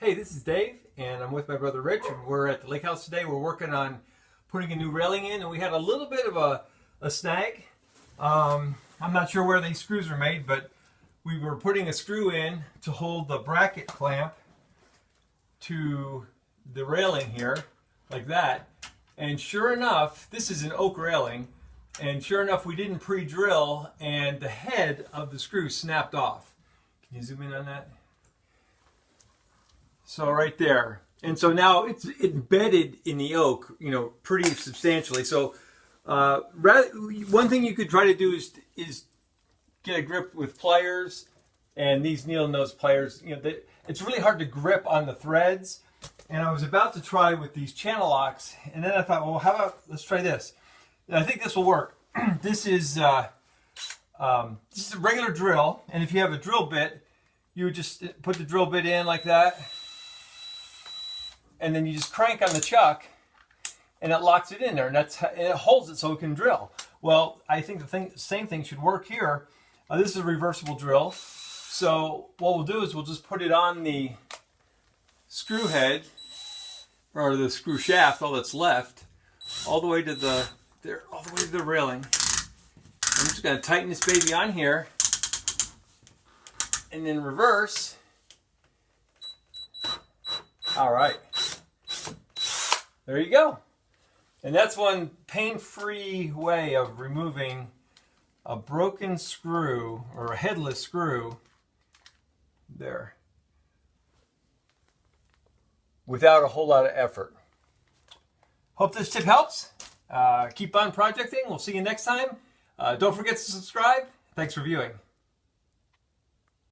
Hey, this is Dave, and I'm with my brother Rich, and we're at the lake house today. We're working on putting a new railing in, and we had a little bit of a snag. I'm not sure where these screws are made, but we were putting a screw in to hold the bracket clamp to the railing here, like that. And sure enough, this is an oak railing, and sure enough, we didn't pre-drill, and the head of the screw snapped off. Can you zoom in on that? So right there. And so now it's embedded in the oak, pretty substantially. So one thing you could try to do is get a grip with pliers, and these needle nose pliers, it's really hard to grip on the threads. And I was about to try with these channel locks, and then I thought, well, how about let's try this. And I think this will work. This is a regular drill, and if you have a drill bit, you would just put the drill bit in like that, and then you just crank on the chuck, and it locks it in there, and it holds it so it can drill. Well, I think the same thing should work here. This is a reversible drill, so what we'll do is we'll just put it on the screw head, or the screw shaft, all that's left, all the way to the railing. I'm just going to tighten this baby on here, and then reverse. All right. There you go. And that's one pain-free way of removing a broken screw or a headless screw there without a whole lot of effort. Hope this tip helps. Keep on projecting. We'll see you next time. Don't forget to subscribe. Thanks for viewing.